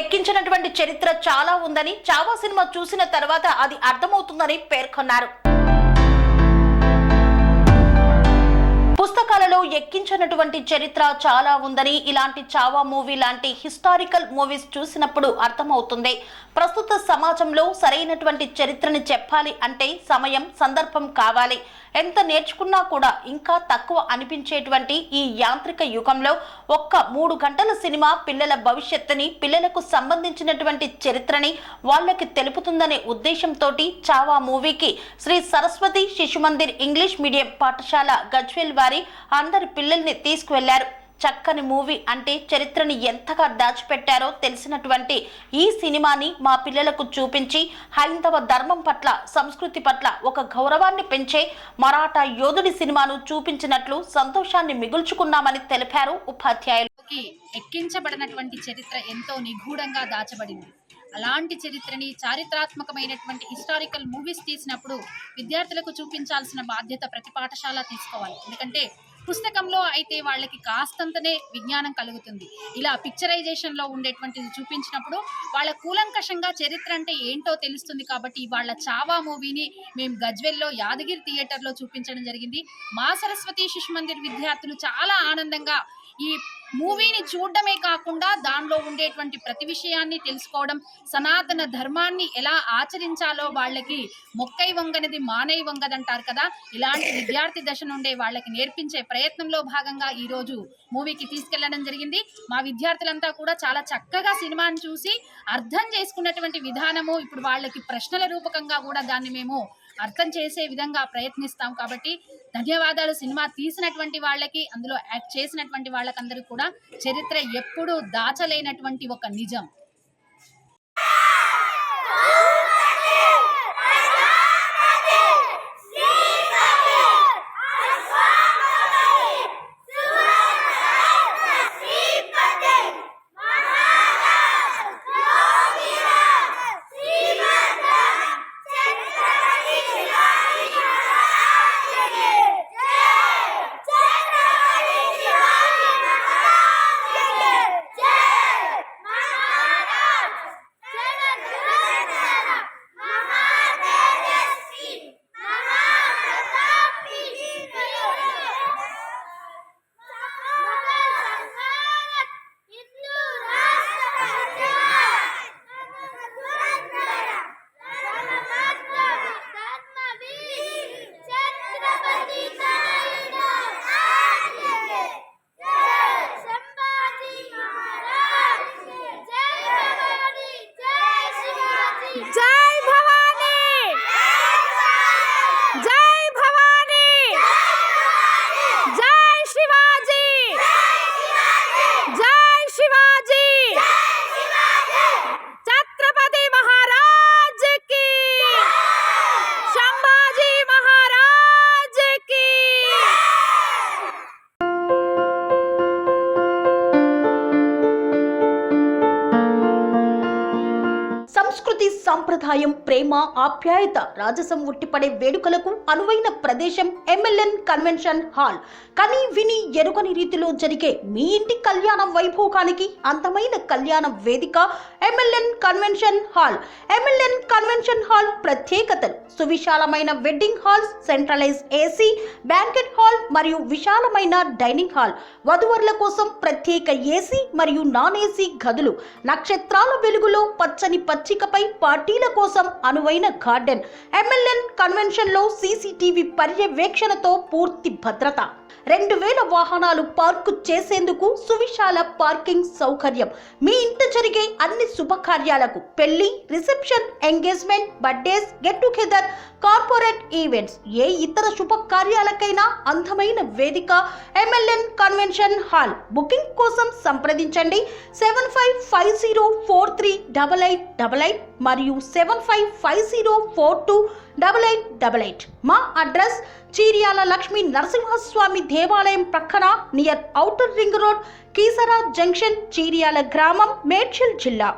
ఎక్కించినటువంటి చరిత్ర చాలా ఉందని చావా సినిమా చూసిన తర్వాత అది అర్థమవుతుందని పేర్కొన్నారు. పుస్తకాలలో ఎక్కించినటువంటి చరిత్ర చాలా ఉందని, ఇలాంటి చావా మూవీ లాంటి హిస్టారికల్ మూవీస్ చూసినప్పుడు అర్థమవుతుంది. ప్రస్తుత సమాజంలో సరైనటువంటి చరిత్రని చెప్పాలి అంటే సమయం, సందర్భం కావాలి. ఎంత నేర్చుకున్నా కూడా ఇంకా తక్కువ అనిపించేటువంటి ఈ యాంత్రిక యుగంలో ఒక్క 3 గంటల సినిమా పిల్లల భవిష్యత్తుని, పిల్లలకు సంబంధించినటువంటి చరిత్రని వాళ్ళకి తెలుపుతుందనే ఉద్దేశంతో చావా మూవీకి శ్రీ సరస్వతి శిశుమందిర్ ఇంగ్లీష్ మీడియం పాఠశాల గజ్వేల్ వారి అందరి పిల్లల్ని తీసుకువెళ్లారు. చక్కని మూవీ అంటే చరిత్రని ఎంతగా దాచిపెట్టారో తెలిసినటువంటి ఈ సినిమాని మా పిల్లలకు చూపించి హైందవ ధర్మం పట్ల, సంస్కృతి పట్ల ఒక గౌరవాన్ని పెంచే మరాఠా యోధుడి సినిమాను చూపించినట్లు సంతోషాన్ని మిగుల్చుకున్నామని తెలిపారు ఉపాధ్యాయులు. ఎక్కించబడినటువంటి చరిత్ర ఎంతో నిగూఢంగా దాచబడింది. అలాంటి చరిత్రని, చారిత్రాత్మకమైనటువంటి హిస్టారికల్ మూవీస్ తీసినప్పుడు విద్యార్థులకు చూపించాల్సిన బాధ్యత ప్రతి పాఠశాల తీసుకోవాలి. ఎందుకంటే పుస్తకంలో అయితే వాళ్ళకి కాస్తంతనే విజ్ఞానం కలుగుతుంది. ఇలా పిక్చరైజేషన్లో ఉండేటువంటిది చూపించినప్పుడు వాళ్ళ కూలంకషంగా చరిత్ర అంటే ఏంటో తెలుస్తుంది. కాబట్టి వాళ్ళ చావా మూవీని మేము గజ్వేల్లో యాదగిరి థియేటర్లో చూపించడం జరిగింది. మా సరస్వతి శిశు మందిర్ విద్యార్థులు చాలా ఆనందంగా ఈ మూవీని చూడడమే కాకుండా దానిలో ఉండేటువంటి ప్రతి విషయాన్ని తెలుసుకోవడం, సనాతన ధర్మాన్ని ఎలా ఆచరించాలో వాళ్ళకి మొక్కై వంగనది మానై వంగదంటారు కదా, ఇలాంటి విద్యార్థి దశ నుండే వాళ్ళకి నేర్పించే ప్రయత్నంలో భాగంగా ఈరోజు మూవీకి తీసుకెళ్లడం జరిగింది. మా విద్యార్థులంతా కూడా చాలా చక్కగా సినిమాని చూసి అర్థం చేసుకున్నటువంటి విధానము, ఇప్పుడు వాళ్ళకి ప్రశ్నల రూపకంగా కూడా దాన్ని మేము అర్థం చేసే విధంగా ప్రయత్నిస్తాం. కాబట్టి ధన్యవాదాలు. సినిమా తీసినటువంటి వాళ్ళకి, అందులో యాక్ట్ చేసినటువంటి వాళ్ళకందరూ కూడా చరిత్ర ఎప్పుడూ దాచలేనటువంటి ఒక నిజం. జై భవానీ, జై భవానీ, జై శివాజీ, జై శివాజీ, ఛత్రపతి మహారాజ్ కి, సంభాజీ మహారాజ్ కి. సంస్కృతి, సంప్రదాయం, ప్రేమ, ఆప్యాయత, రాజసం ఉట్టిపడే వేడుకలకు అనువైన ప్రదేశం ఎంఎల్ఎన్ కన్వెన్షన్ హాల్. కని విని ఎరుగని రీతిలో జరిగే మీ ఇంటి కళ్యాణ వైభోగానికి అందమైన కళ్యాణ వేదిక MLN convention hall. MLN convention hall ప్రత్యేకతలు: సువిశాలమైన wedding halls, centralise AC banquet hall మరియు విశాలమైన డైనింగ్ హాల్, వధువరుల కోసం ప్రత్యేక ఏసీ మరియు నాన్ ఏసీ గదులు, నక్షత్రాల వెలుగులో పచ్చని పచ్చికపై పార్టీల కోసం అనువైన గార్డెన్. ఎంఎల్ఎన్ కన్వెన్షన్ లో సీసీటీవీ పర్యవేక్షణతో పూర్తి భద్రత. 2000 వాహనాలు పార్కు చేసేందుకు సువిశాల పార్కింగ్ సౌకర్యం. మీ ఇంట జరిగే అన్ని శుభకార్యాలకు, పెళ్లి, reception, engagement, birthdays, get together, corporate events, ఏ ఇతర శుభకార్యాలకైనా అందమైన వేదిక ఎంఎల్ఎన్ కన్వెన్షన్ హాల్. బుకింగ్ కోసం సంప్రదించండి 7550438888 మరియు 7550428888. మా అడ్రస్ చీర్యాల లక్ష్మీ నరసింహస్వామి దేవాలయం ప్రక్కన, near outer ring road, Keesara junction, Cheeryal గ్రామం, మేడ్చల్ జిల్లా.